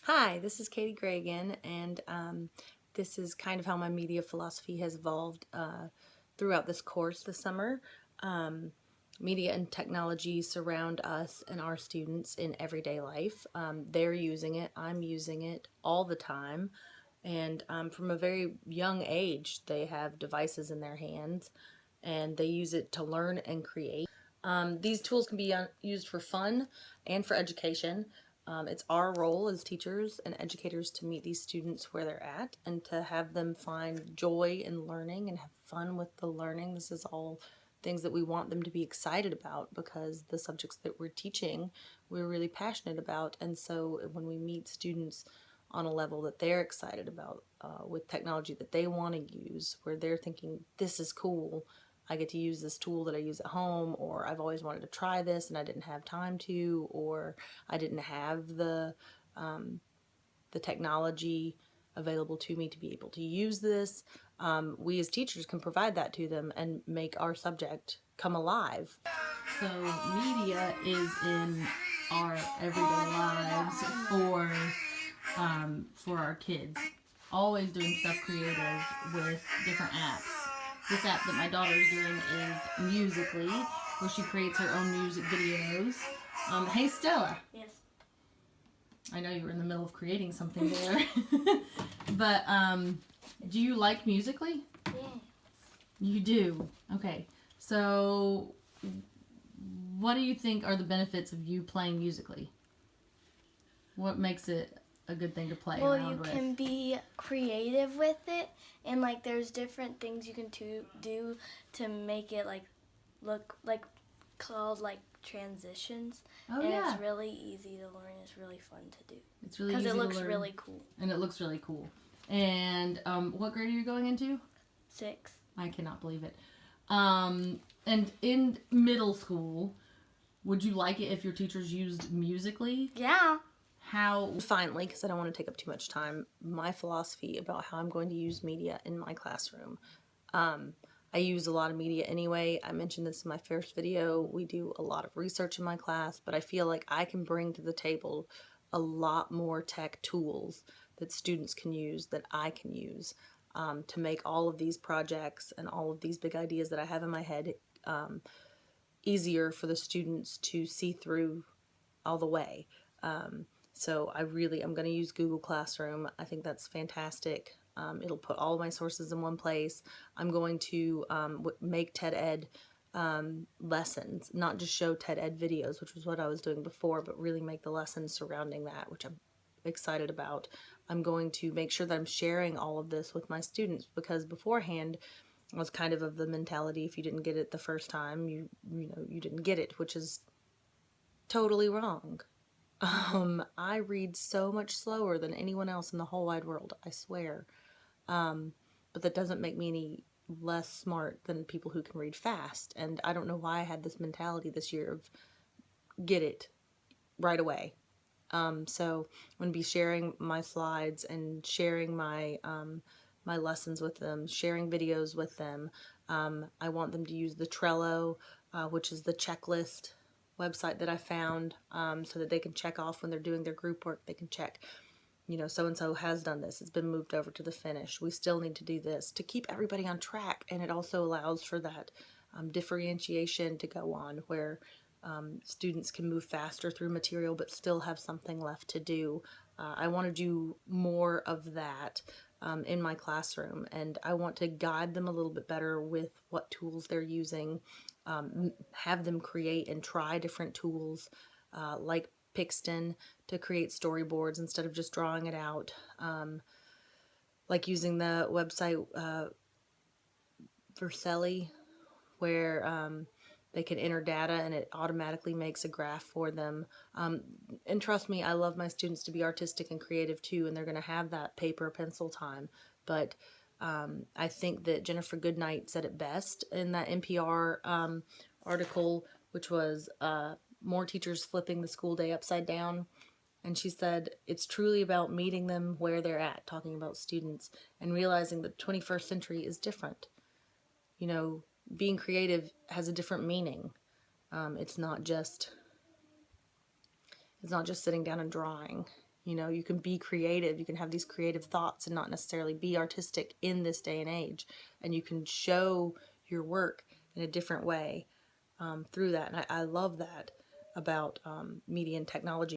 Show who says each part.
Speaker 1: Hi, this is Katie Gray again, and this is kind of how my media philosophy has evolved throughout this course this summer. Media and technology surround us and our students in everyday life. They're using it, I'm using it all the time, and from a very young age, they have devices in their hands, and they use it to learn and create. These tools can be used for fun and for education. It's our role as teachers and educators to meet these students where they're at and to have them find joy in learning and have fun with the learning. This is all things that we want them to be excited about because the subjects that we're teaching, we're really passionate about. And so when we meet students on a level that they're excited about with technology that they want to use, where they're thinking, this is cool, I get to use this tool that I use at home, or I've always wanted to try this and I didn't have time to, or I didn't have the technology available to me to be able to use this. We as teachers can provide that to them and make our subject come alive. So media is in our everyday lives for our kids. Always doing stuff creative with different apps. This app that my daughter is doing is Musical.ly, where she creates her own music videos. Hey Stella.
Speaker 2: Yes.
Speaker 1: I know you were in the middle of creating something there. But do you like Musical.ly?
Speaker 2: Yes.
Speaker 1: You do? Okay. So what do you think are the benefits of you playing Musical.ly? What makes it a good thing to play around with?
Speaker 2: Well, you can be creative with it, and like there's different things you can do to make it like look like called like transitions.
Speaker 1: Oh,
Speaker 2: and
Speaker 1: yeah.
Speaker 2: It's really easy to learn. It's really fun to do.
Speaker 1: It's really easy
Speaker 2: because it looks
Speaker 1: to learn.
Speaker 2: really cool.
Speaker 1: And it looks really cool. And what grade are you going into?
Speaker 2: 6.
Speaker 1: I cannot believe it. And in middle school, would you like it if your teachers used Musical.ly?
Speaker 2: Yeah.
Speaker 1: How, finally, because I don't want to take up too much time, my philosophy about how I'm going to use media in my classroom. I use a lot of media anyway. I mentioned this in my first video. We do a lot of research in my class, but I feel like I can bring to the table a lot more tech tools that students can use that I can use to make all of these projects and all of these big ideas that I have in my head easier for the students to see through all the way. So I'm going to use Google Classroom. I think that's fantastic. It'll put all of my sources in one place. I'm going to make TED Ed lessons, not just show TED Ed videos, which was what I was doing before, but really make the lessons surrounding that, which I'm excited about. I'm going to make sure that I'm sharing all of this with my students, because beforehand I was kind of the mentality, if you didn't get it the first time, you didn't get it, which is totally wrong. I read so much slower than anyone else in the whole wide world, I swear. But that doesn't make me any less smart than people who can read fast. And I don't know why I had this mentality this year of get it right away. So I'm going to be sharing my slides and sharing my my lessons with them, sharing videos with them. I want them to use the Trello, which is the checklist website that I found, so that they can check off when they're doing their group work. They can check, so-and-so has done this. It's been moved over to the finish. We still need to do this to keep everybody on track. And it also allows for that differentiation to go on where students can move faster through material but still have something left to do. I want to do more of that in my classroom, and I want to guide them a little bit better with what tools they're using, have them create and try different tools like Pixton to create storyboards instead of just drawing it out, like using the website Vercelli, where they can enter data and it automatically makes a graph for them. And trust me, I love my students to be artistic and creative too, and they're going to have that paper pencil time. But I think that Jennifer Goodnight said it best in that NPR article, which was more teachers flipping the school day upside down. And she said, it's truly about meeting them where they're at, talking about students, and realizing that the 21st century is different. Being creative has a different meaning. It's not just sitting down and drawing. You know, you can be creative. You can have these creative thoughts and not necessarily be artistic in this day and age. And you can show your work in a different way through that. And I love that about media and technology.